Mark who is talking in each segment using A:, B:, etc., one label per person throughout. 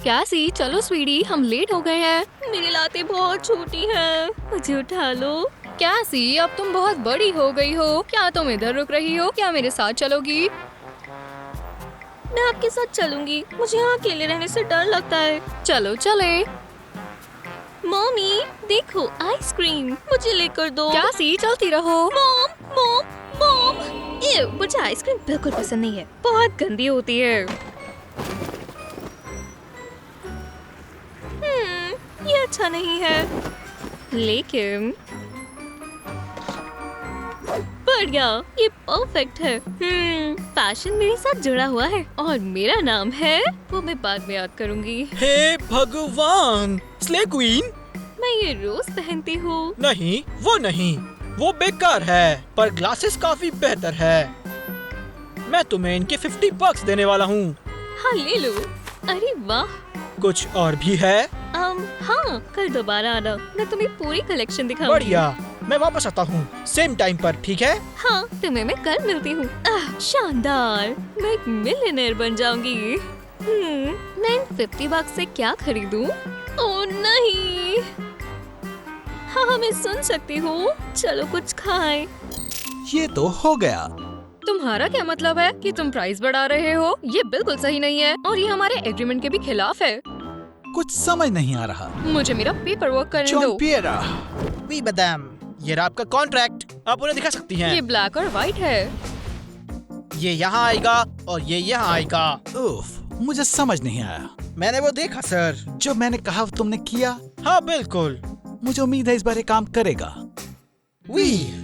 A: कैसी, चलो स्वीटी, हम लेट हो गए हैं। मेरी लातें बहुत छोटी हैं, मुझे उठा लो। कैसी, अब तुम बहुत बड़ी हो गई हो। क्या तुम इधर रुक रही हो? क्या मेरे साथ चलोगी? मैं आपके साथ चलूंगी। मुझे यहाँ अकेले रहने से डर लगता है। चलो चले। मम्मी देखो आइसक्रीम, मुझे लेकर दो। कैसी, चलती रहो। मॉम मॉम मॉम, ये मुझे आइसक्रीम बिल्कुल पसंद नहीं है, बहुत गंदी होती है। ये अच्छा नहीं है, लेकिन बढ़िया, ये परफेक्ट है। फैशन मेरे साथ जुड़ा हुआ है और मेरा नाम है, वो मैं बाद में याद करूंगी।
B: हे भगवान, स्ले क्वीन।
A: मैं ये रोज पहनती हूँ।
B: नहीं, वो बेकार है, पर ग्लासेस काफी बेहतर है। मैं तुम्हें इनके $50 देने वाला हूँ।
A: हाँ ले लो। अरे वाह।
B: कुछ और भी है?
A: हाँ, कल दोबारा आना, मैं तुम्हें पूरी कलेक्शन दिखाऊंगी।
B: बढ़िया, मैं वापस आता हूँ सेम टाइम पर, ठीक है?
A: हाँ, तुम्हें मैं कल मिलती हूँ। शानदार, मैं एक मिलियनेयर बन जाऊंगी। मैं इन $50 से क्या खरीदूं? ओह नहीं। हाँ, मैं सुन सकती हूँ। चलो कुछ खाएं।
C: ये तो हो गया।
A: तुम्हारा क्या मतलब है कि तुम प्राइस बढ़ा रहे हो? ये बिल्कुल सही नहीं है और ये हमारे एग्रीमेंट के भी खिलाफ है।
C: कुछ समझ नहीं आ रहा।
A: मुझे मेरा पेपर वर्क करने
C: जॉन
A: दो।
C: पिएरा।
B: वी बदाम, ये रहा आपका कॉन्ट्रैक्ट। आप उन्हें दिखा सकती हैं।
A: ये ब्लैक और व्हाइट है।
B: ये यहाँ आएगा और ये यहाँ आएगा।
C: उफ, मुझे समझ नहीं आया।
B: मैंने वो देखा सर।
C: जो मैंने कहा तुमने किया?
B: हाँ बिल्कुल।
C: मुझे उम्मीद है इस बार ये काम करेगा।
B: वी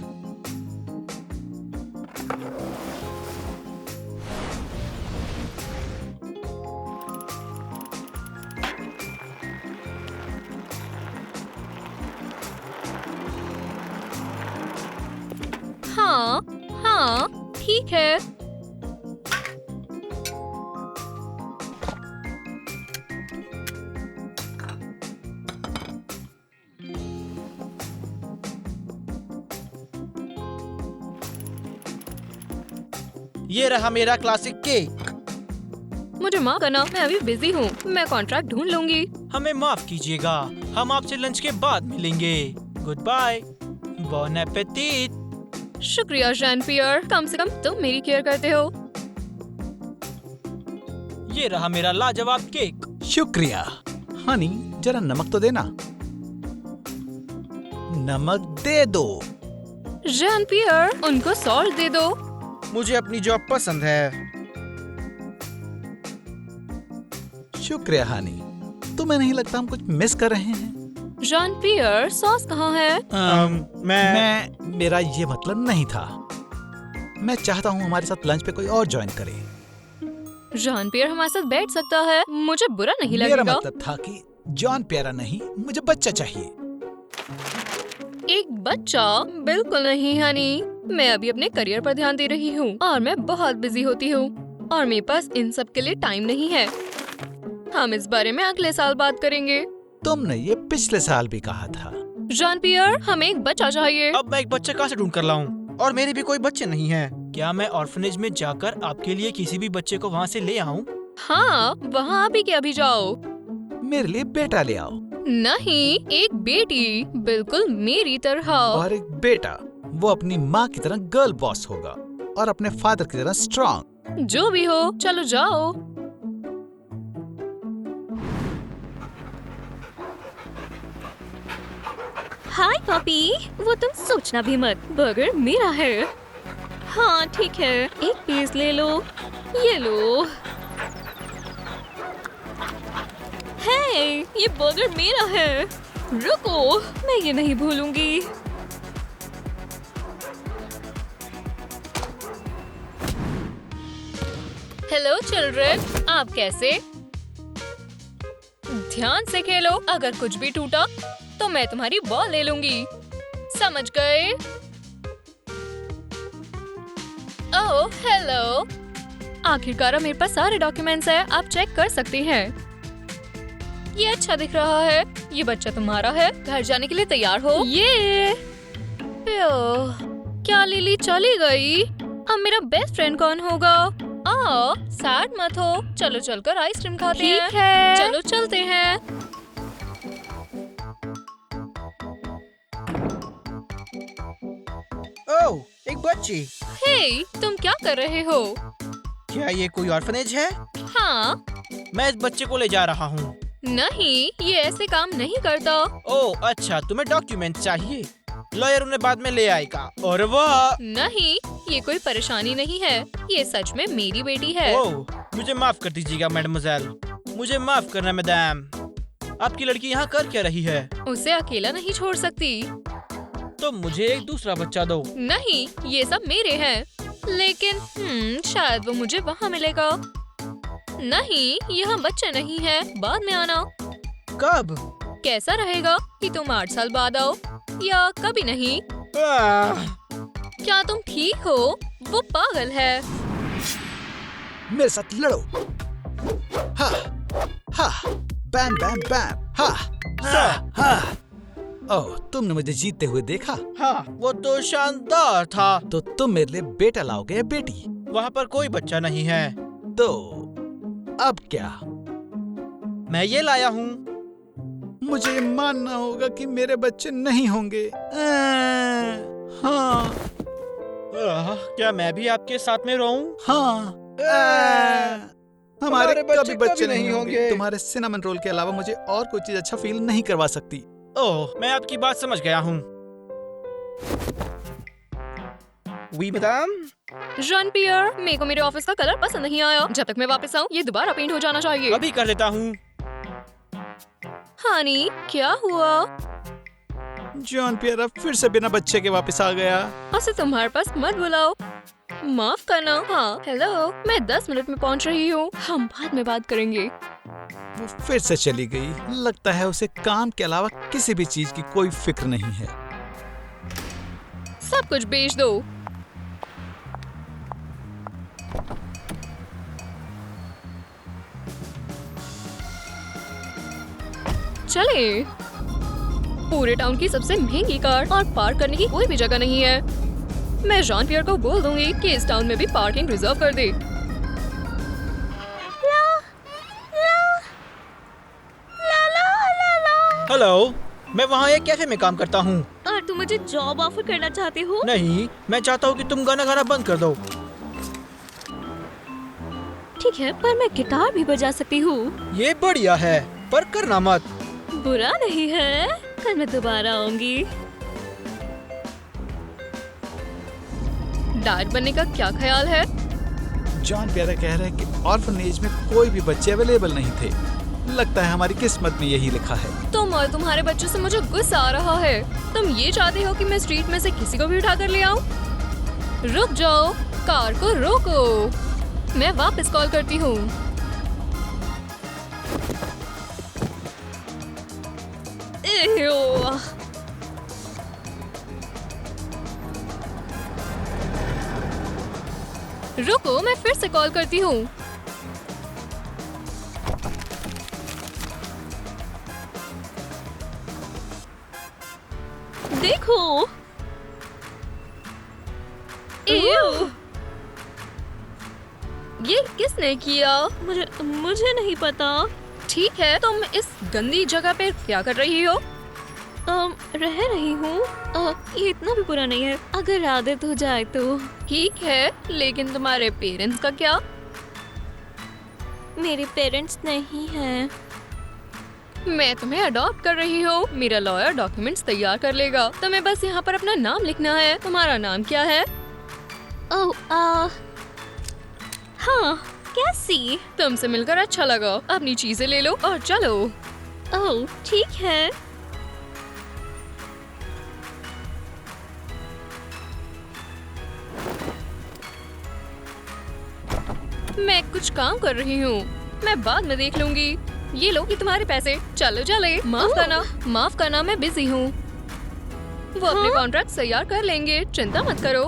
A: हाँ, ठीक है।
B: ये रहा मेरा क्लासिक केक।
A: मुझे माफ करना, मैं अभी बिजी हूँ। मैं कॉन्ट्रैक्ट ढूंढ लूंगी।
B: हमें माफ कीजिएगा, हम आपसे लंच के बाद मिलेंगे। गुड बाय, बॉन एपेटीट।
A: शुक्रिया जैन पियर, कम से कम तुम मेरी केयर करते हो।
B: ये रहा मेरा लाजवाब केक।
C: शुक्रिया। हनी, जरा नमक तो देना। नमक दे दो।
A: जैन पियर, उनको सॉल्ट दे दो।
B: मुझे अपनी जॉब पसंद है।
C: शुक्रिया हनी। तुम्हें नहीं लगता हम कुछ मिस कर रहे हैं?
A: जैन पियर, सॉस कहाँ है?
C: मेरा ये मतलब नहीं था। मैं चाहता हूँ हमारे साथ लंच पे कोई और ज्वाइन करे।
A: जॉन पियर हमारे साथ बैठ सकता है, मुझे बुरा नहीं
C: मेरा
A: लगेगा।
C: मतलब था कि जॉन प्यारा नहीं, मुझे बच्चा चाहिए।
A: एक बच्चा? बिल्कुल नहीं हनी, मैं अभी अपने करियर पर ध्यान दे रही हूँ और मैं बहुत बिजी होती हूँ और मेरे पास इन सब के लिए टाइम नहीं है। हम इस बारे में अगले साल बात करेंगे।
C: तुमने ये पिछले साल भी कहा था।
A: जॉन पियर, हमें एक बच्चा चाहिए।
B: अब मैं एक बच्चा कहाँ से ढूंढ कर लाऊं? और मेरे भी कोई बच्चे नहीं हैं। क्या मैं ऑर्फनेज में जाकर आपके लिए किसी भी बच्चे को वहाँ से ले आऊं?
A: हाँ, वहाँ अभी के अभी जाओ।
C: मेरे लिए बेटा ले आओ।
A: नहीं, एक बेटी, बिल्कुल मेरी तरह।
C: और एक बेटा, वो अपनी माँ की तरह गर्ल बॉस होगा और अपने फादर की तरह स्ट्रॉन्ग।
A: जो भी हो, चलो जाओ। हाय पपी, वो तुम सोचना भी मत, बर्गर मेरा है। हाँ ठीक है, एक पीस ले लो। ये लो। हे, ये बर्गर मेरा है। रुको, मैं ये नहीं भूलूंगी। हेलो चिल्ड्रन, आप कैसे? ध्यान से खेलो, अगर कुछ भी टूटा तो मैं तुम्हारी बॉल ले लूंगी, समझ गए? ओह हेलो, आखिरकार मेरे पास सारे डॉक्यूमेंट्स हैं, आप चेक कर सकते हैं। ये अच्छा दिख रहा है। ये बच्चा तुम्हारा है, घर जाने के लिए तैयार हो? ये क्या लिली चली गई? अब मेरा बेस्ट फ्रेंड कौन होगा? सैड मत हो, चलो चलकर आइसक्रीम खाते हैं।
D: ठीक है।
A: चलो चलते हैं।
B: ओह, एक बच्ची।
A: हे, तुम क्या कर रहे हो?
B: क्या ये कोई ऑर्फनेज है?
A: हाँ,
B: मैं इस बच्चे को ले जा रहा हूँ।
A: नहीं, ये ऐसे काम नहीं करता।
B: ओह अच्छा, तुम्हें डॉक्यूमेंट चाहिए। लॉयर उन्हें बाद में ले आएगा। और वाह,
A: नहीं, ये कोई परेशानी नहीं है, ये सच में मेरी बेटी है।
B: ओह, मुझे माफ कर दीजिएगा मैडमोजेल। मुझे माफ करना मैडम। आपकी लड़की यहाँ कर क्या रही है?
A: उसे अकेला नहीं छोड़ सकती।
B: तो मुझे एक दूसरा बच्चा दो।
A: नहीं, ये सब मेरे हैं। लेकिन शायद वो मुझे वहाँ मिलेगा। नहीं, यहाँ बच्चे नहीं है, बाद में आना।
B: कब?
A: कैसा रहेगा कि तुम 8 साल बाद आओ, या कभी नहीं? क्या तुम ठीक हो? वो पागल है।
C: मेरे साथ लड़ो। हा हा बैम बैम बैम हा हा हा। ओह, तुमने मुझे जीतते हुए देखा।
B: हाँ, वो तो शानदार था।
C: तो तुम मेरे लिए बेटा लाओगे या बेटी?
B: वहाँ पर कोई बच्चा नहीं है।
C: तो अब क्या?
B: मैं ये लाया हूँ।
C: मुझे ये मानना होगा कि मेरे बच्चे नहीं होंगे। हाँ
B: क्या मैं भी आपके साथ में रहूं?
C: हाँ। हमारे
B: हमारे
C: कभी बच्चे नहीं होंगे। तुम्हारे सिनेमन रोल के अलावा मुझे और कोई चीज अच्छा फील नहीं करवा सकती।
B: ओह, मैं आपकी बात समझ गया हूँ। We madam.
A: जॉन पियर, मेरे को मेरे ऑफिस का कलर पसंद नहीं आया। जब तक मैं वापस आऊँ, ये दोबारा पेंट हो जाना चाहिए।
B: अभी कर देता हूँ।
A: हानी, क्या हुआ?
C: जॉन पियर अब फिर से बिना बच्चे के वापस आ गया।
A: उसे तुम्हारे पास मत बुलाओ। माफ करना। हाँ, हेलो, मैं 10 मिनट में पहुंच रही हूँ। हम बाद में बात करेंगे।
C: वो फिर से चली गई। लगता है उसे काम के अलावा किसी भी चीज की कोई फिक्र नहीं है।
A: सब कुछ बेच दो। चले। पूरे टाउन की सबसे महंगी कार और पार्क करने की कोई भी जगह नहीं है। मैं जॉन पियर को बोल दूंगी कि इस टाउन में भी पार्किंग रिजर्व कर दे।
B: हेलो, मैं वहाँ एक कैफे में काम करता हूँ।
D: और तुम मुझे जॉब ऑफर करना चाहते हो?
B: नहीं, मैं चाहता हूँ कि तुम गाना गाना बंद कर दो।
D: ठीक है, पर मैं गिटार भी बजा सकती हूँ।
B: ये बढ़िया है, पर करना मत।
D: बुरा नहीं है, कल मैं दोबारा आऊंगी।
A: डैड बनने का क्या ख्याल है?
C: जॉन प्यारा कह रहा है कि ऑर्फनेज में कोई भी बच्चे अवेलेबल नहीं थे। लगता है हमारी किस्मत में यही लिखा है।
A: तुम और तुम्हारे बच्चों से मुझे गुस्सा आ रहा है। तुम ये चाहते हो कि मैं स्ट्रीट में से किसी को भी उठा कर ले आऊं? रुक जाओ, कार को रोको। मैं वापस कॉल करती हूँ। रुको, मैं फिर से कॉल करती हूँ।
D: देखो।
A: ये किसने किया?
D: मुझे नहीं पता।
A: ठीक है, तुम इस गंदी जगह पे क्या कर रही हो?
D: रह रही हूँ। ये इतना भी बुरा नहीं है, अगर आदत हो जाए तो।
A: ठीक है, लेकिन तुम्हारे पेरेंट्स का क्या?
D: मेरे पेरेंट्स नहीं हैं।
A: मैं तुम्हें अडॉप्ट कर रही हूँ। मेरा लॉयर डॉक्यूमेंट्स तैयार कर लेगा। तुम्हें बस यहाँ पर अपना नाम लिखना है। तुम्हारा नाम क्या है?
D: हाँ, कैसी?
A: तुमसे मिलकर अच्छा लगा। अपनी चीजें ले लो और चलो।
D: ओह, ठीक है।
A: मैं कुछ काम कर रही हूँ, मैं बाद में देख लूंगी। ये लो कि तुम्हारे पैसे। चलो चले। माफ करना, मैं बिजी हूँ। वो अपने कॉन्ट्रैक्ट तैयार कर लेंगे, चिंता मत करो।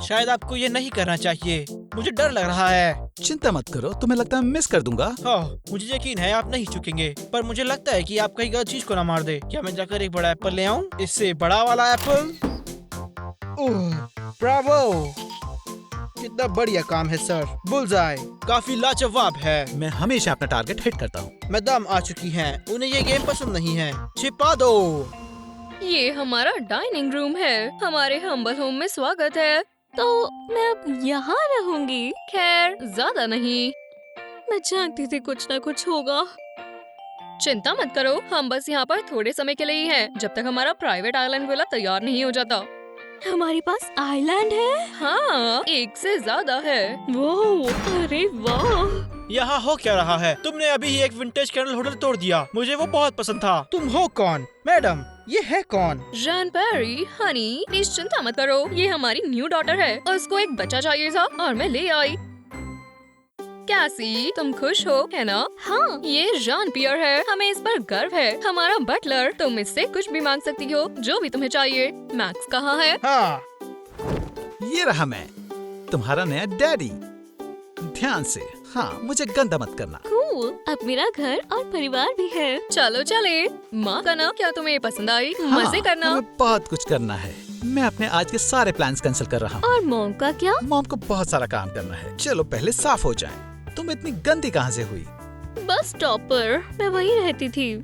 B: शायद आपको ये नहीं करना चाहिए। मुझे डर लग रहा है।
C: चिंता मत करो, तुम्हें लगता है मैं मिस कर दूंगा।
B: हाँ, मुझे यकीन है आप नहीं चुकेंगे, पर मुझे लगता है कि आप कहीं गलत चीज को ना मार दे। क्या मैं जाकर एक बड़ा एप्पल ले आऊं? इससे बड़ा वाला एप्पल। ब्रावो।
C: कितना बढ़िया काम है सर। बुलजाई।
B: काफी लाजवाब है।
C: मैं हमेशा अपना टारगेट हिट करता हूँ।
B: मैडम आ चुकी हैं। उन्हें ये गेम पसंद नहीं है। छिपा दो।
A: ये हमारा डाइनिंग रूम है। हमारे हम्बल होम में स्वागत है।
D: तो मैं अब यहाँ रहूंगी।
A: खैर ज्यादा नहीं।
D: मैं जानती थी कुछ ना कुछ होगा।
A: चिंता मत करो, हम बस यहाँ पर थोड़े समय के लिए ही हैं, जब तक हमारा प्राइवेट आइलैंड विला तैयार नहीं हो जाता।
D: हमारे पास आइलैंड है।
A: हाँ, एक से ज्यादा है।
D: वो अरे वाह।
B: यहाँ हो क्या रहा है? तुमने अभी ही एक विंटेज कैंडल होटल तोड़ दिया। मुझे वो बहुत पसंद था। तुम हो कौन? मैडम, ये है कौन?
A: जॉन पेरी, हनी, प्लीज चिंता मत करो, ये हमारी न्यू डॉटर है। उसको एक बच्चा चाहिए था और मैं ले आई। कैसी, तुम खुश हो, है ना?
D: हाँ,
A: ये जॉन पियर है, हमें इस पर गर्व है। हमारा बटलर, तुम इससे कुछ भी मांग सकती हो, जो भी तुम्हें चाहिए। मैक्स कहाँ है?
B: हाँ,
C: ये रहा मैं, तुम्हारा नया डैडी। ध्यान से। हाँ, मुझे गंदा मत करना।
D: कूल। अब मेरा घर और परिवार भी है।
A: चलो चले। माँ का ना, क्या तुम्हें पसंद आई?
C: हाँ,
A: मजे करना।
C: हमें बहुत कुछ करना है। मैं अपने आज के सारे प्लान्स कैंसिल कर रहा हूँ।
D: और मॉम का क्या?
C: मॉम को बहुत सारा काम करना है। चलो पहले साफ हो जाएं। तुम इतनी गंदी कहाँ से हुई?
D: बस स्टॉप पर, मैं वहीं रहती थी।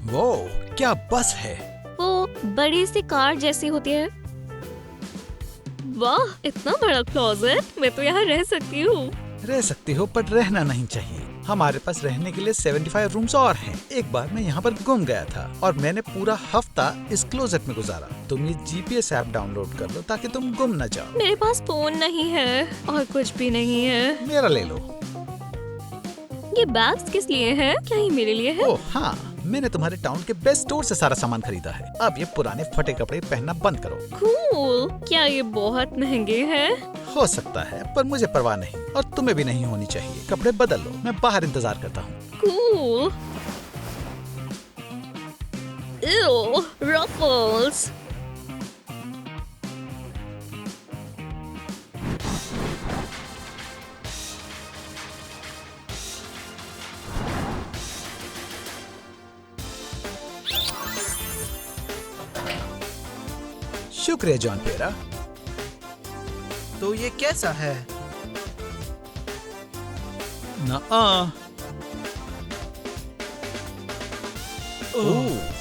C: वो क्या बस है?
D: वो बड़ी सी कार जैसी होती है। वाह, इतना बड़ा क्लोजेट। मैं तो यहाँ रह सकती हूँ।
C: रह सकती हो, पर रहना नहीं चाहिए। हमारे पास रहने के लिए 75 रूम्स और हैं। एक बार मैं यहाँ पर गुम गया था और मैंने पूरा हफ्ता इस क्लोजेट में गुजारा। तुम ये GPS ऐप डाउनलोड कर लो ताकि तुम गुम न जाओ।
D: मेरे पास फोन नहीं है और कुछ भी नहीं है।
C: मेरा ले लो।
D: ये बैग्स किस लिए हैं? क्या ये मेरे लिए है?
C: ओह हाँ, मैंने तुम्हारे टाउन के बेस्ट स्टोर से सारा सामान खरीदा है। अब ये पुराने फटे कपड़े पहनना बंद करो।
D: कूल। क्या ये बहुत महंगे हैं?
C: हो सकता है, पर मुझे परवाह नहीं और तुम्हें भी नहीं होनी चाहिए। कपड़े बदल लो, मैं बाहर इंतजार करता हूँ।
D: कूल। Ew, ruffles.
C: शुक्रिया जॉन पेरा।
B: तो ये कैसा है?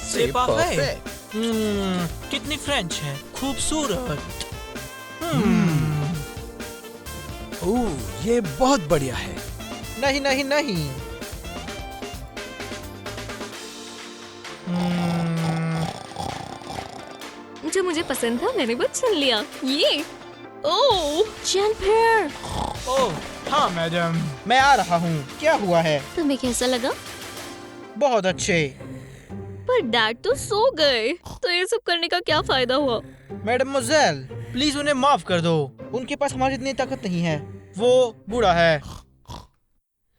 C: से
B: परफेक्ट। कितनी फ्रेंच है, खूबसूरत।
C: ओह, ये बहुत बढ़िया है।
B: नहीं नहीं नहीं।
D: जो मुझे पसंद था मैंने बस सुन लिया। ये ओह, जॉन पेयर।
B: ओह हाँ मैडम, मैं आ रहा हूँ। क्या हुआ है?
D: तुम्हें कैसा लगा?
B: बहुत अच्छे।
D: पर डैड तो सो गए, तो ये सब करने का क्या फायदा हुआ?
B: मैडम मोज़ेल, प्लीज उन्हें माफ कर दो। उनके पास हमारी इतनी ताकत नहीं है। वो बूढ़ा है।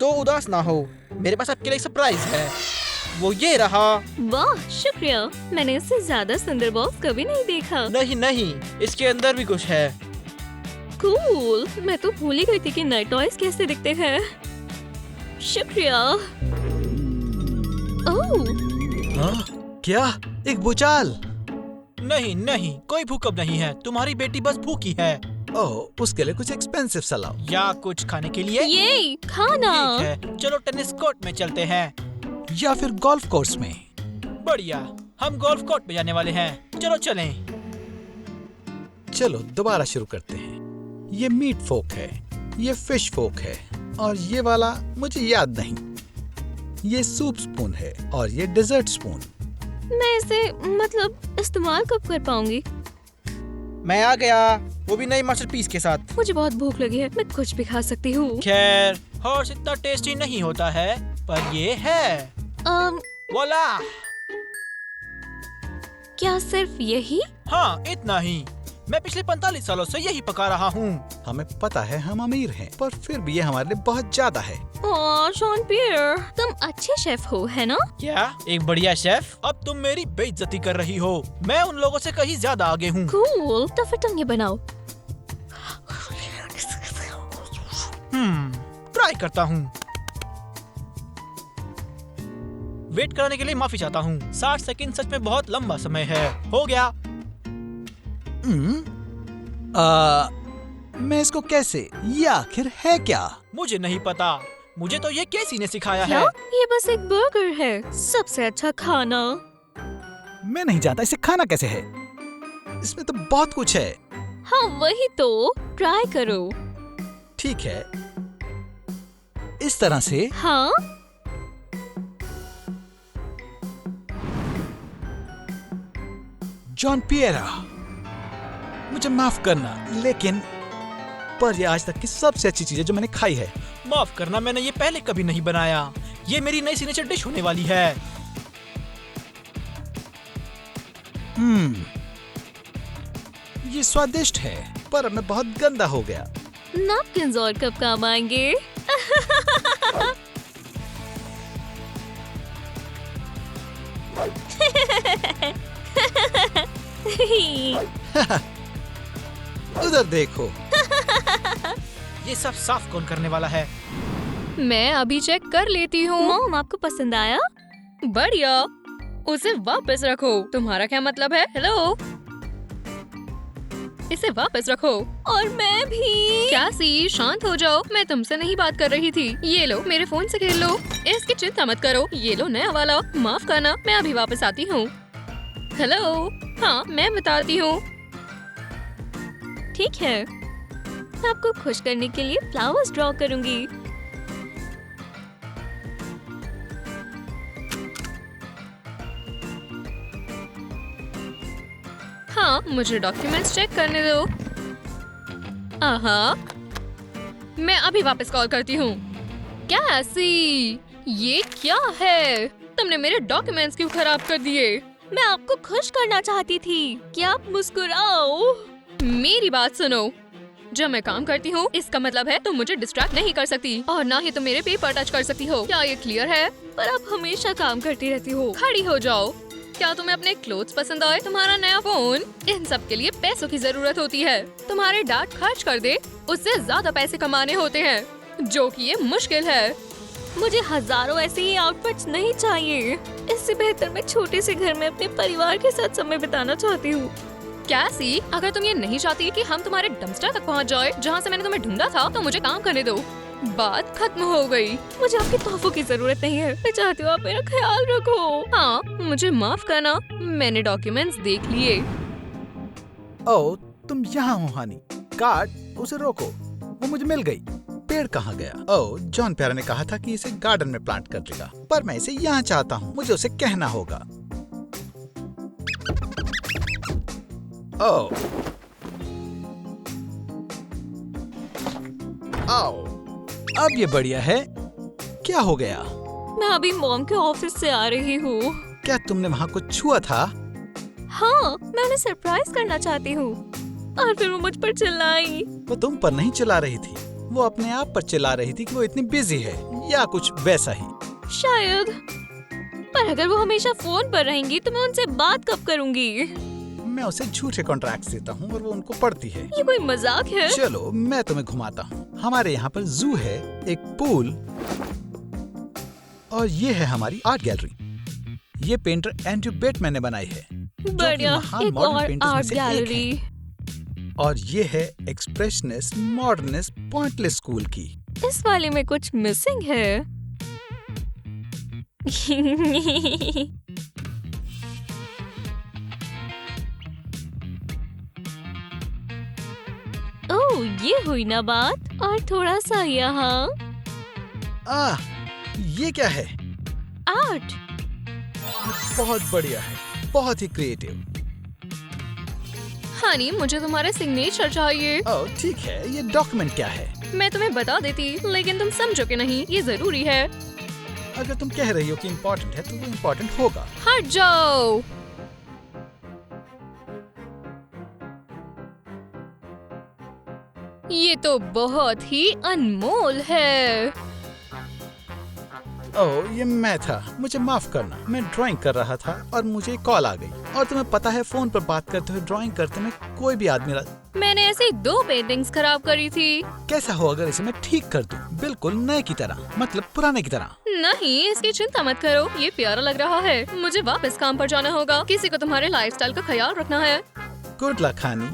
B: तो उदास ना हो, मेरे पास आपके लिए सरप्राइज है। वो ये रहा।
D: वाह, शुक्रिया। मैंने इससे ज्यादा सुंदर बॉक्स कभी नहीं देखा।
B: नहीं नहीं, इसके अंदर भी कुछ है।
D: कूल। मैं तो भूल ही गई थी कि नए टॉयज कैसे दिखते हैं। शुक्रिया। ओह,
C: क्या? एक भूचाल?
B: नहीं नहीं, कोई भूकंप नहीं है। तुम्हारी बेटी बस भूखी है।
C: ओह, उसके लिए कुछ एक्सपेंसिव सा लाओ।
B: या कुछ खाने के लिए?
D: ये खाना।
B: ठीक है, चलो टेनिस कोर्ट में चलते हैं।
C: या फिर गोल्फ कोर्स में।
B: बढ़िया, हम गोल्फ कोर्ट पे जाने वाले हैं। चलो चलें।
C: चलो दोबारा शुरू करते हैं। ये मीट फोक है, ये फिश फोक है और ये वाला मुझे याद नहीं। ये सूप स्पून है और ये डेजर्ट स्पून।
D: मैं इसे मतलब इस्तेमाल कब कर पाऊंगी?
B: मैं आ गया, वो भी नई मास्टरपीस के साथ।
D: मुझे बहुत भूख लगी है, मैं कुछ भी खा सकती हूँ।
B: खैर, हॉर्स इतना टेस्टी नहीं होता है, पर ये है। वोला!
D: क्या सिर्फ यही?
B: हाँ, इतना ही। मैं पिछले 45 सालों से यही पका रहा हूँ।
C: हमें पता है हम अमीर हैं, पर फिर भी ये हमारे लिए बहुत ज्यादा है।
D: ओह, जॉन पियर, तुम अच्छे शेफ हो, है ना?
B: क्या? एक बढ़िया शेफ? अब तुम मेरी बेइज्जती कर रही हो। मैं उन लोगों से कहीं ज्यादा आगे हूँ।
D: कूल। तो फिर तुम ये बनाओ।
B: ट्राई करता हूँ। वेट कराने के लिए माफी चाहता हूँ। 60 सेकंड सच में बहुत लंबा समय है। हो गया।
C: मैं इसको कैसे, ये आखिर है क्या?
B: मुझे नहीं पता, मुझे तो ये केसी ने सिखाया
D: क्या?
B: है।
D: ये बस एक बर्गर है, सबसे अच्छा खाना।
C: मैं नहीं जानता इसे खाना कैसे है। इसमें तो बहुत कुछ है।
D: हाँ वही तो, ट्राई करो।
C: ठीक है, इस तरह से।
D: हाँ
C: जॉन पिएरा, मुझे माफ करना, लेकिन पर ये आज तक की सबसे अच्छी चीज है जो मैंने खाई है।
B: माफ करना, मैंने ये पहले कभी नहीं बनाया। ये मेरी नई सिग्नेचर डिश होने वाली है।
C: ये स्वादिष्ट है, पर अब मैं बहुत गंदा हो गया।
D: नैपकिन्स और कब काम आएंगे?
C: उधर देखो।
B: ये सब साफ कौन करने वाला है?
A: मैं अभी चेक कर लेती हूँ।
D: मॉम आपको पसंद आया?
A: बढ़िया, उसे वापस रखो। तुम्हारा क्या मतलब है? हेलो, इसे वापस रखो।
D: और मैं भी।
A: क्या सी, शांत हो जाओ, मैं तुमसे नहीं बात कर रही थी। ये लो, मेरे फोन से खेल लो। इसकी चिंता मत करो। ये लो नया वाला। माफ करना, मैं अभी वापस आती हूँ। हेलो, हाँ मैं बताती हूँ।
D: ठीक है, मैं आपको खुश करने के लिए फ्लावर्स ड्रॉ करूंगी।
A: हाँ, मुझे डॉक्यूमेंट्स चेक करने दो। आहा, मैं अभी वापस कॉल करती हूँ। क्या ऐसी? ये क्या है? तुमने मेरे डॉक्यूमेंट्स क्यों खराब कर दिए?
D: मैं आपको खुश करना चाहती थी कि आप मुस्कुराओ।
A: मेरी बात सुनो, जब मैं काम करती हूँ इसका मतलब है तुम मुझे डिस्ट्रैक्ट नहीं कर सकती और ना ही तुम मेरे पेपर टच कर सकती हो। क्या ये क्लियर है?
D: पर आप हमेशा काम करती रहती हो।
A: खड़ी हो जाओ। क्या तुम्हें अपने क्लोथ्स पसंद आए? तुम्हारा नया फोन? इन सब के लिए पैसों की जरूरत होती है। तुम्हारे डैड खर्च कर दे, उससे ज्यादा पैसे कमाने होते हैं, जो कि ये मुश्किल है।
D: मुझे हजारों ऐसे ही आउटफिट्स नहीं चाहिए। इससे बेहतर मैं छोटे से घर में अपने परिवार के साथ समय बिताना चाहती हूँ।
A: कैसी, अगर तुम ये नहीं चाहती कि हम तुम्हारे डंपस्टर तक पहुँच जाए जहाँ से मैंने तुम्हें ढूंढा था, तो मुझे काम करने दो। बात खत्म हो गई।
D: मुझे आपके तोहफों की जरूरत नहीं है। मैं चाहती हूँ आप मेरा ख्याल रखो।
A: हाँ, मुझे माफ करना, मैंने डॉक्यूमेंट्स देख लिए।
C: ओ, तुम यहाँ हो हानी। कार्ड, उसे रोको, वो मुझे मिल गई। पेड़ कहाँ गया? ओ, जॉन प्यारा ने कहा था कि इसे गार्डन में प्लांट कर देगा, पर मैं इसे यहाँ चाहता हूँ। मुझे उसे कहना होगा। ओ, आओ, अब ये बढ़िया है। क्या हो गया?
D: मैं अभी मॉम के ऑफिस से आ रही हूँ।
C: क्या तुमने वहाँ कुछ छुआ था?
D: हाँ, मैं उन्हें सरप्राइज करना चाहती हूँ। और फिर वो मुझ पर चिल्लाई।
C: वो तुम पर नहीं चिल्ला रही थी, वो अपने आप पर चिल्ला रही थी कि वो इतनी बिजी है या कुछ वैसा ही।
D: शायद, पर अगर वो हमेशा फोन पर रहेंगी तो मैं उनसे बात कब करूँगी?
C: मैं उसे झूठे कॉन्ट्रैक्ट देता हूँ और वो उनको पढ़ती है।
D: ये कोई मजाक है?
C: चलो, मैं तुम्हें घुमाता हूँ। हमारे यहाँ पर जू है, एक पूल, और ये है हमारी आर्ट गैलरी। ये पेंटर एंड्रयू बेटमैन ने बनाई है, जो कि
D: बढ़िया,
C: महान
D: एक
C: मॉडर्न
D: और
C: पेंटर्स में
D: आर्ट
C: से एक है।
D: गैलरी।
C: और ये है एक्सप्रेशनिस्ट मॉडर्निस्ट पॉइंटलेस स्कूल की।
D: इस वाले में कुछ मिसिंग है। ओह, ये हुई ना बात। और थोड़ा सा यहाँ।
C: ये क्या है?
D: आर्ट।
C: बहुत बढ़िया है, बहुत ही क्रिएटिव।
A: हनी, मुझे तुम्हारे सिग्नेचर चाहिए।
C: ओह ठीक है, ये डॉक्यूमेंट क्या है?
A: मैं तुम्हें बता देती, लेकिन तुम समझोगे नहीं। ये जरूरी है।
C: अगर तुम कह रही हो कि इम्पोर्टेंट है तो वो इम्पोर्टेंट होगा।
A: हट जाओ। ये तो बहुत ही अनमोल है।
C: ओह, ये मैं था, मुझे माफ करना। मैं ड्राइंग कर रहा था और मुझे कॉल आ गई। और तुम्हें पता है, फोन पर बात करते हुए ड्राइंग करते में कोई भी आदमी
A: मैंने ऐसी 2 पेंटिंग्स खराब करी थी।
C: कैसा हो अगर इसे मैं ठीक कर दूं, बिल्कुल नए की तरह, मतलब पुराने की तरह।
A: नहीं, इसकी चिंता मत करो, ये प्यारा लग रहा है। मुझे वापस काम पर जाना होगा। किसी को तुम्हारे लाइफस्टाइल का ख्याल रखना है।
C: Good luck Honey.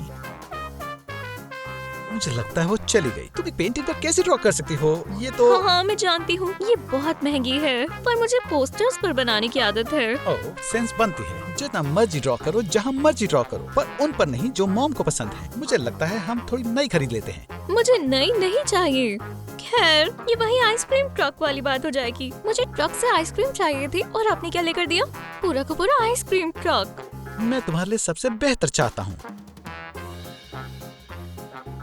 C: मुझे लगता है वो चली गई। तुम एक पेंटिंग पर कैसे ड्रॉ कर सकती हो? ये तो
D: हाँ हाँ मैं जानती हूँ, ये बहुत महंगी है, पर मुझे पोस्टर्स पर बनाने की आदत है।
C: ओह, सेंस बनती है। जितना मर्जी ड्रॉ करो, जहाँ मर्जी ड्रॉ करो, पर उन पर नहीं जो मॉम को पसंद है। मुझे लगता है हम थोड़ी नई खरीद लेते हैं।
D: मुझे नई नहीं चाहिए। खैर, ये वही आइसक्रीम ट्रक वाली बात हो जाएगी। मुझे ट्रक से आइसक्रीम चाहिए थी और आपने क्या लेकर दिया? पूरा का पूरा आइसक्रीम ट्रक।
C: मैं तुम्हारे लिए सबसे बेहतर चाहता हूँ।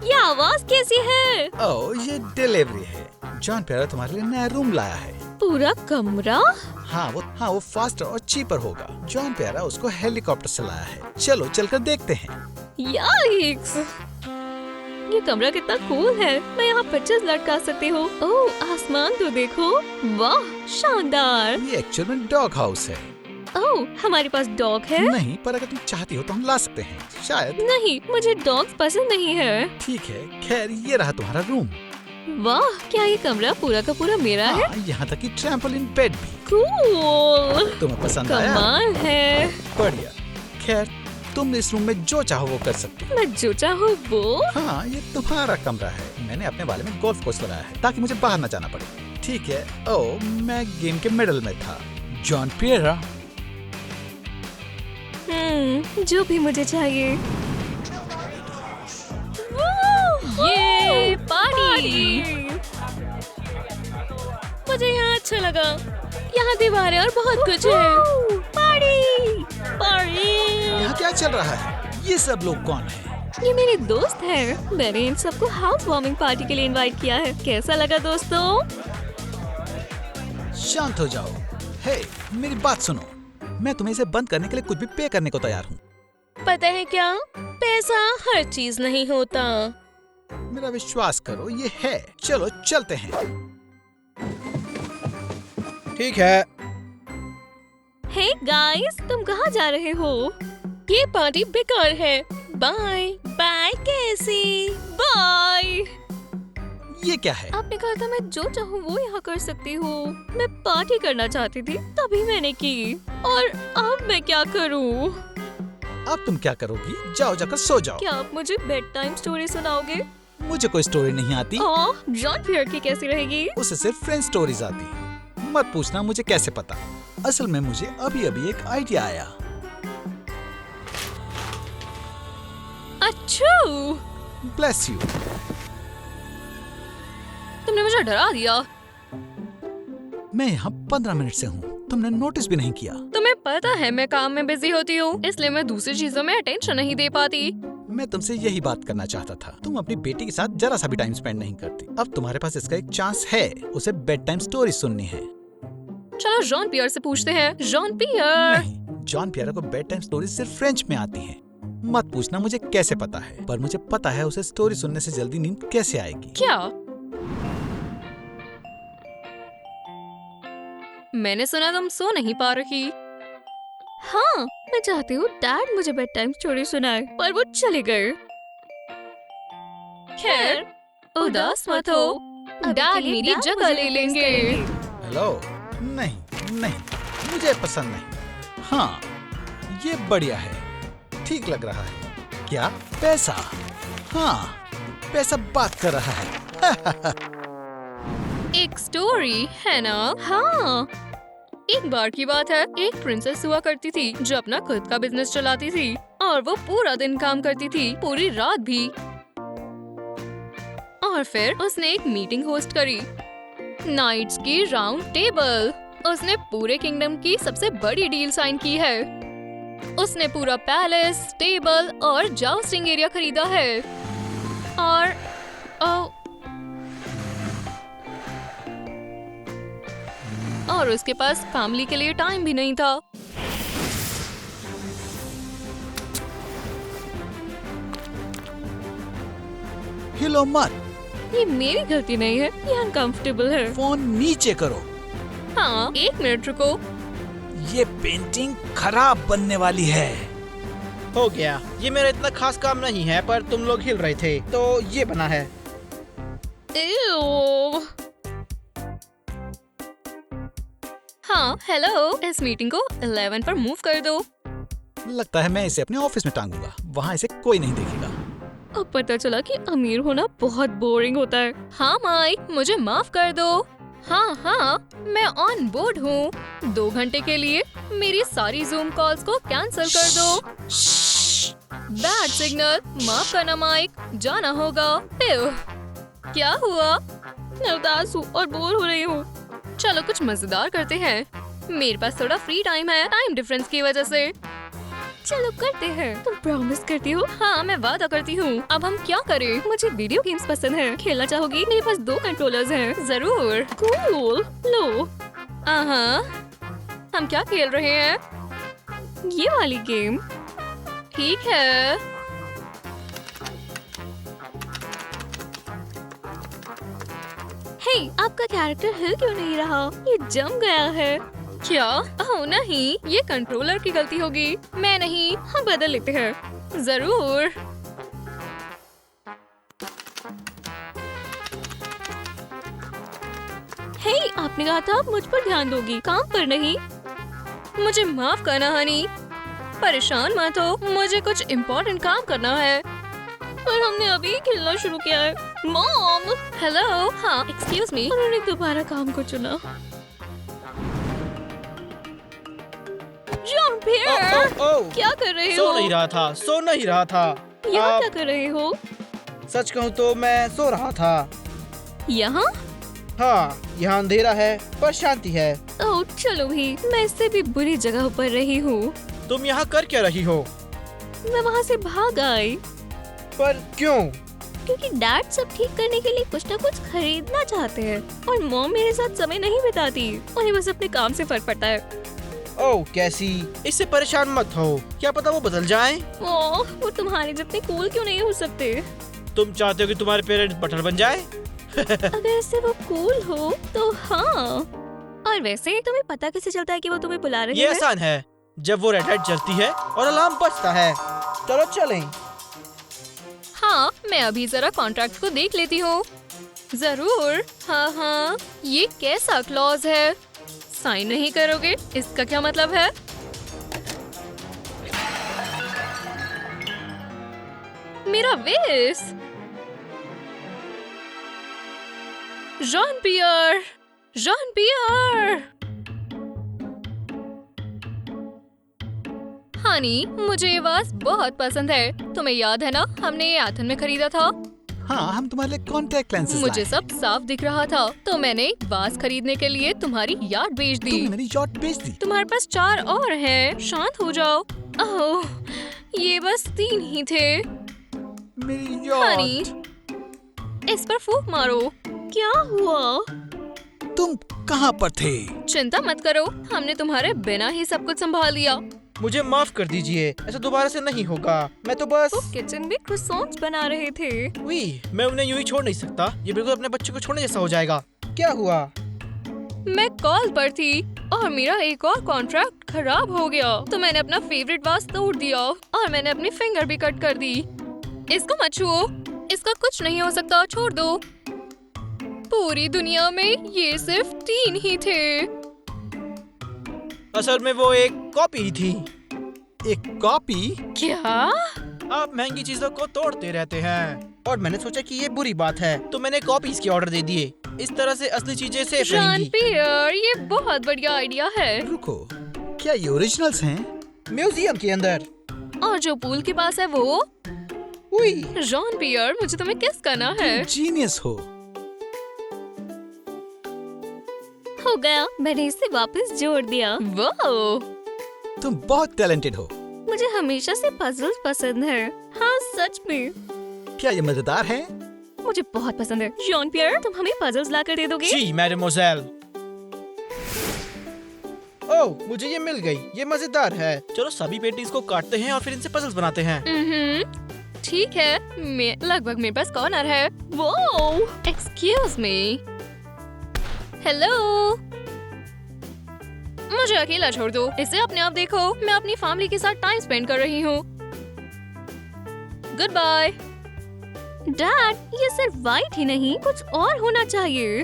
D: ये आवाज कैसी है?
C: ओह, ये डिलीवरी है। जॉन प्यारा तुम्हारे लिए नया रूम लाया है।
D: पूरा कमरा?
C: हाँ वो फास्टर और चीपर होगा। जॉन प्यारा उसको हेलीकॉप्टर से लाया है। चलो चलकर देखते हैं।
D: याइक्स! ये कमरा कितना कूल है। मैं यहाँ पिक्चर्स लटका सकती हूँ। ओह, आसमान तो देखो। वाह, शानदार।
C: ये एक्चुअल में डॉग हाउस है।
D: ओह, हमारे पास डॉग है?
C: नहीं, पर अगर तुम चाहती हो तो हम ला सकते हैं। शायद।
D: नहीं, मुझे डॉग्स पसंद नहीं है।
C: ठीक है, खैर ये रहा तुम्हारा रूम।
D: वाह, क्या ये कमरा पूरा का पूरा मेरा है?
C: हाँ, यहाँ तक कि ट्रैम्पोलिन बेड भी।
D: कूल,
C: तुम्हें पसंद आया?
D: कमाल है।
C: बढ़िया। खैर, तुम इस रूम में जो चाहो वो कर सकती हो।
D: मैं जो चाहूँ वो?
C: हाँ, ये तुम्हारा कमरा है। मैंने अपने वाले में गोल्फ कोर्स लगाया है ताकि मुझे बाहर न जाना पड़े। ठीक है। ओह, मैं गेम के मिडल में था। जॉन पियरा।
D: जो भी मुझे चाहिए।
A: ये पार्टी।
D: मुझे यहाँ अच्छा लगा। यहाँ दीवारें और बहुत कुछ है। Party party.
C: यहाँ क्या चल रहा है? ये सब लोग कौन हैं?
D: ये मेरे दोस्त हैं। मैंने इन सबको हाउस वार्मिंग पार्टी के लिए इनवाइट किया है। कैसा लगा दोस्तों?
C: शांत हो जाओ। हे, मेरी बात सुनो। मैं तुम्हें इसे बंद करने के लिए कुछ भी पे करने को तैयार हूँ।
D: पता है क्या, पैसा हर चीज नहीं होता।
C: मेरा विश्वास करो, ये है। चलो चलते हैं।
B: ठीक है।
D: हे गाइस, तुम कहाँ जा रहे हो? ये पार्टी बेकार है। Bye bye. कैसी बाय?
C: ये क्या है?
D: आपने कहा था मैं जो चाहूँ वो यहाँ कर सकती हूँ। मैं पार्टी करना चाहती थी, तभी मैंने की। और अब मैं क्या करूँ?
C: अब तुम क्या करोगी? जाओ जाकर सो जाओ।
D: क्या आप मुझे बेड टाइम स्टोरी सुनाओगे?
C: मुझे कोई स्टोरी नहीं आती।
D: जॉन पियर की कैसी रहेगी?
C: उसे सिर्फ फ्रेंड स्टोरीज आती है। मत पूछना मुझे कैसे पता। असल में मुझे अभी अभी एक आइडिया आया।
A: अच्छा,
C: ब्लेस यू।
A: तुमने मुझे डरा दिया।
C: मैं यहाँ 15 मिनट से हूँ। तुमने नोटिस भी नहीं किया।
A: तुम्हें पता है मैं काम में बिजी होती हूँ, इसलिए मैं दूसरी चीजों में अटेंशन नहीं दे पाती।
C: मैं तुमसे यही बात करना चाहता था। तुम अपनी बेटी के साथ जरा सा भी टाइम स्पेंड नहीं करती। अब तुम्हारे पास इसका एक चांस है। उसे बेड टाइम स्टोरी सुननी है।
A: चलो जॉन पियर से पूछते हैं। जॉन पियर।
C: नहीं, जॉन पियरा को बेड टाइम स्टोरी सिर्फ फ्रेंच में आती है। मत पूछना मुझे कैसे पता है, पर मुझे पता है उसे स्टोरी सुनने से जल्दी नींद कैसे आएगी।
A: क्या? मैंने सुना तुम सो नहीं पा रही।
D: हाँ, मैं चाहती हूँ डैड मुझे बेड टाइम स्टोरी सुनाए, पर वो चले गए।
A: खैर, उदास मत हो, डैड मेरी जगह ले लेंगे।
C: हेलो। नहीं नहीं, मुझे पसंद नहीं। हाँ, ये बढ़िया है। ठीक लग रहा है। क्या? पैसा? हाँ, पैसा बात कर रहा है।
A: एक स्टोरी है ना?
D: हाँ,
A: एक बार की बात है, एक प्रिंसेस हुआ करती थी जो अपना खुद का बिजनेस चलाती थी और वो पूरा दिन काम करती थी, पूरी रात भी। और फिर उसने एक मीटिंग होस्ट करी, नाइट्स की राउंड टेबल। उसने पूरे किंगडम की सबसे बड़ी डील साइन की है। उसने पूरा पैलेस, टेबल और जाउस्टिंग एरिया खरीदा है। और उसके पास फैमिली के लिए टाइम भी नहीं था।
C: हिलो मत।
D: ये मेरी गलती नहीं है, ये अनकंफर्टेबल है।
C: फोन नीचे करो।
A: हाँ, 1 मिनट रुको।
C: ये पेंटिंग खराब बनने वाली है।
B: हो गया। ये मेरा इतना खास काम नहीं है, पर तुम लोग हिल रहे थे तो ये बना है।
A: Ew. हाँ, हेलो। इस मीटिंग को 11 पर मूव कर दो।
C: लगता है मैं इसे अपने ऑफिस में टांगूंगा। वहाँ इसे कोई नहीं देखेगा।
D: अब पता चला कि अमीर होना बहुत बोरिंग होता है।
A: हाँ माइक, मुझे माफ कर दो। हाँ, मैं ऑन बोर्ड हूँ। 2 घंटे के लिए मेरी सारी जूम कॉल्स को कैंसिल कर दो। बैड सिग्नल, माफ करना माइक, जाना होगा। एह, क्या हुआ?
D: मैं उदास हूँ और बोर हो रही हूँ।
A: चलो कुछ मजेदार करते हैं। मेरे पास थोड़ा फ्री टाइम है, टाइम डिफरेंस की वजह से।
D: चलो करते हैं। तुम प्रॉमिस करती हो?
A: हाँ, मैं वादा करती हूँ। अब हम क्या करें?
D: मुझे वीडियो गेम्स पसंद है। खेलना चाहोगी? मेरे पास 2 कंट्रोलर्स हैं।
A: जरूर।
D: कूल। लो,
A: हम क्या खेल रहे हैं?
D: ये वाली गेम।
A: ठीक है।
D: हे, आपका कैरेक्टर हिल क्यों नहीं रहा? ये जम गया है।
A: क्या? ओह नहीं, ये कंट्रोलर की गलती होगी, मैं नहीं।
D: हम बदल लेते हैं।
A: जरूर।
D: हे, आपने कहा था मुझ पर ध्यान दोगी, काम पर नहीं।
A: मुझे माफ करना हनी, परेशान मत हो, मुझे कुछ इम्पोर्टेंट काम करना है।
D: पर हमने अभी खेलना शुरू किया है। मॉम।
A: हेलो। हाँ, एक्सक्यूज मी।
D: उन्होंने दोबारा काम को चुना। जॉन पियर, क्या कर रहे हो?
B: सो नहीं रहा था।
D: यहाँ
B: आप-
D: क्या कर रहे हो?
B: सच कहूँ तो मैं सो रहा था।
D: यहाँ?
B: हाँ, यहाँ अंधेरा है पर शांति है।
D: ओह चलो भी, मैं इससे भी बुरी जगह पर रही हूँ।
B: तुम यहाँ कर क्या रही हो?
D: मैं वहाँ से भाग आई
B: पर क्यों?
D: क्योंकि डैड सब ठीक करने के लिए कुछ न कुछ खरीदना चाहते हैं और मॉम मेरे साथ समय नहीं बिताती। उन्हें बस अपने काम से फर्क पड़ता है।
B: ओह कैसी, इससे परेशान मत हो, क्या पता वो बदल जाएं?
D: ओह, वो तुम्हारे जितने कूल क्यों नहीं हो सकते?
B: तुम चाहते हो कि तुम्हारे पेरेंट्स बटर बन जाए?
D: अगर इससे वो कूल हो तो हाँ। और वैसे तुम्हें पता कैसे चलता है कि वो तुम्हें बुला रहे
B: ये
D: हैं?
B: आसान है, जब वो रेड लाइट जलती है और अलार्म बजता है। चलो चलें।
A: हाँ, मैं अभी जरा कॉन्ट्रैक्ट को देख लेती हूँ। जरूर। हाँ, ये कैसा क्लॉज है? साइन नहीं करोगे? इसका क्या मतलब है? मेरा वेस। जॉन पियर, जॉन पियर। हानी, मुझे ये वास बहुत पसंद है। तुम्हें याद है ना, हमने ये एथन में खरीदा था।
C: हाँ, हम तुम्हारे लिए कॉन्टैक्ट लेंसेज
A: मुझे सब साफ दिख रहा था, तो मैंने एक वास खरीदने के लिए तुम्हारी यार्ड बेच दी।
C: तुमने मेरी यार्ड बेच दी।
A: तुम्हारे पास 4 और हैं। शांत हो जाओ। ओह, ये बस 3 ही थे।
C: मेरी
A: हानी,
C: यार्ड।
A: इस पर फूंक मारो।
D: क्या हुआ?
C: तुम कहाँ पर थे?
A: चिंता मत करो, हमने तुम्हारे बिना ही सब कुछ संभाल लिया।
B: मुझे माफ कर दीजिए, ऐसा दोबारा से नहीं होगा। मैं तो बस
D: वो किचन में croissants बना रहे थे।
B: मैं उन्हें यूं ही छोड़ नहीं सकता। ये बिल्कुल अपने बच्चे को छोड़ने जैसा हो जाएगा। क्या हुआ?
A: मैं कॉल पर थी और मेरा एक और कॉन्ट्रैक्ट खराब हो गया, तो मैंने अपना फेवरेट वास तोड़ दिया और मैंने अपनी फिंगर भी कट कर दी। इसको मत छुओ, इसका कुछ नहीं हो सकता, छोड़ दो। पूरी दुनिया में ये सिर्फ 3 ही थे।
B: असल में वो एक कॉपी ही थी।
C: एक कॉपी?
A: क्या?
B: आप महंगी चीजों को तोड़ते रहते हैं और मैंने सोचा कि ये बुरी बात है, तो मैंने कॉपीज के ऑर्डर दे दिए। इस तरह से असली चीजें सेफ
A: जॉन
B: रहेंगी।
A: पियर, ये बहुत बढ़िया आइडिया है।
C: रुको, क्या ये ओरिजिनल्स हैं?
B: म्यूजियम के अंदर।
A: और जो पूल के पास है वो?
B: हुई।
A: जॉन पियर, मुझे तुम्हें किस करना है?
C: जीनियस हो।
D: हो गया, मैंने इसे वापस जोड़ दिया।
A: वो
C: तुम बहुत टैलेंटेड हो।
D: मुझे हमेशा से पजल्स पसंद है। हाँ सच में,
C: क्या ये मजेदार है?
D: मुझे बहुत पसंद है। जॉन पियर, तुम हमें पजल्स ला कर दे दोगे?
B: जी मैडेमोसेल। ओह, मुझे ये मिल गई। ये मजेदार है। चलो सभी पेटीज को काटते हैं और फिर इनसे पजल्स बनाते हैं।
A: ठीक है, मैं लगभग मेरे पास कॉर्नर है। वो एक्सक्यूज मी। हेलो, मुझे अकेला छोड़ दो। इसे अपने आप देखो, मैं अपनी फैमिली के साथ टाइम स्पेंड कर रही हूँ। Good bye.
D: डैड, ये सिर्फ वाइट ही नहीं, कुछ और होना चाहिए।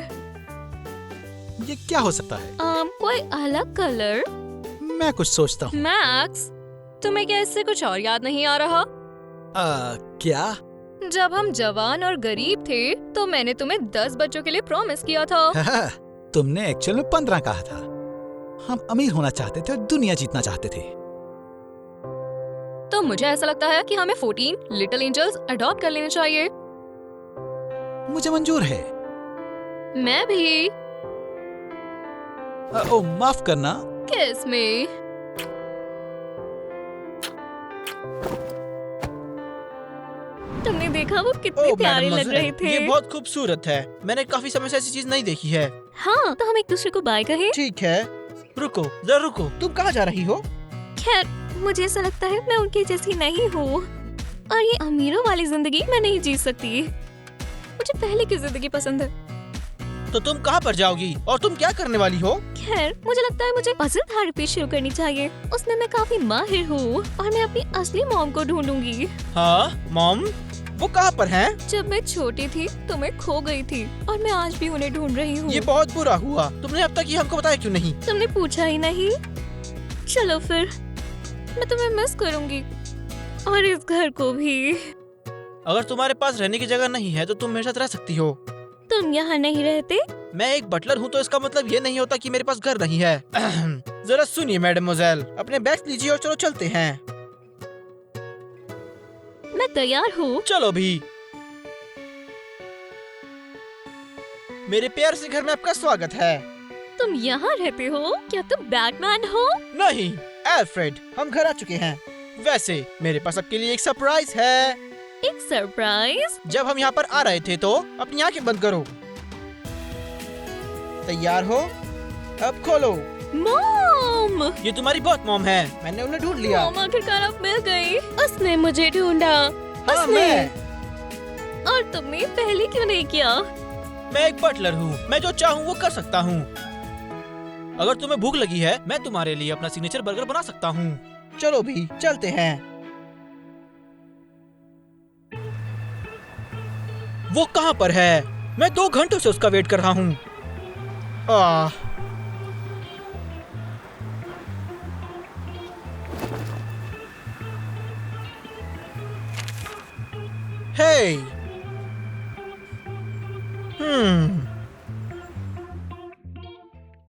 C: ये क्या हो सकता है?
D: कोई अलग कलर?
C: मैं कुछ सोचता हूँ।
A: मैक्स, तुम्हें क्या इससे कुछ और याद नहीं आ रहा?
C: क्या?
A: जब हम जवान और गरीब थे तो मैंने तुम्हें 10 बच्चों के लिए प्रॉमिस किया था।
C: तुमने एक्चुअल में 15 कहा था। हम अमीर होना चाहते थे और दुनिया जीतना चाहते थे।
A: तो मुझे ऐसा लगता है कि हमें 14 लिटिल एंजल्स अडॉप्ट कर लेने चाहिए।
C: मुझे मंजूर है।
A: मैं भी।
C: ओ माफ करना।
A: किस में? तुमने देखा वो कितने प्यारे लग रहे थे।
B: ये बहुत खूबसूरत है। मैंने काफी समय से ऐसी चीज नहीं देखी है।
D: हाँ, तो हम एक दूसरे को बाय कहें।
B: ठीक है, रुको जरा रुको। तुम कहाँ जा रही हो?
D: खैर, मुझे ऐसा लगता है मैं उनके जैसी नहीं हूँ और ये अमीरों वाली जिंदगी मैं नहीं जी सकती।
A: मुझे पहले की जिंदगी पसंद है।
B: तो तुम कहाँ पर जाओगी और तुम क्या करने वाली हो?
D: खैर, मुझे लगता है मुझे पजल थेरेपी शुरू करनी चाहिए। उसमें मैं काफी माहिर हूँ और मैं अपनी असली मॉम को ढूंढूंगी।
B: हाँ मॉम, वो कहाँ पर हैं?
A: जब मैं छोटी थी तो मैं खो गई थी और मैं आज भी उन्हें ढूंढ रही हूँ।
B: ये बहुत बुरा हुआ। तुमने अब तक ये हमको बताया क्यों नहीं?
D: तुमने पूछा ही नहीं। चलो फिर, मैं तुम्हें मिस करूंगी और इस घर को भी।
B: अगर तुम्हारे पास रहने की जगह नहीं है तो तुम मेरे साथ रह सकती हो।
D: तुम यहाँ नहीं रहते?
B: मैं एक बटलर हूँ तो इसका मतलब ये नहीं होता कि मेरे पास घर नहीं है। जरा सुनिए मैडमोजेल, अपने बैग्स लीजिए और चलो चलते हैं।
D: मैं तैयार हूँ।
B: चलो भी। मेरे प्यार से घर में आपका स्वागत है।
D: तुम यहाँ रहते हो? क्या तुम बैटमैन हो?
B: नहीं एल्फ्रेड, हम घर आ चुके हैं। वैसे मेरे पास आपके लिए एक सरप्राइज है।
D: एक सरप्राइज?
B: जब हम यहाँ पर आ रहे थे तो अपनी आंखें बंद करो। तैयार हो? अब खोलो।
D: मॉम!
B: ये तुम्हारी बहुत मॉम है। मैंने उन्हें ढूंढ लिया।
D: मॉम आखिरकार अब मिल गई। उसने मुझे ढूंढा।
B: हाँ
D: उसने।
B: मैं।
D: और तुमने पहले क्यों नहीं किया?
B: मैं एक बटलर हूँ। मैं जो चाहूँ वो कर सकता हूँ। अगर तुम्हें भूख लगी है मैं तुम्हारे लिए अपना सिग्नेचर बर्गर बना सकता हूँ। चलो भी चलते हैं। वो कहाँ पर है? मैं 2 घंटों से उसका वेट कर रहा हूँ। हे।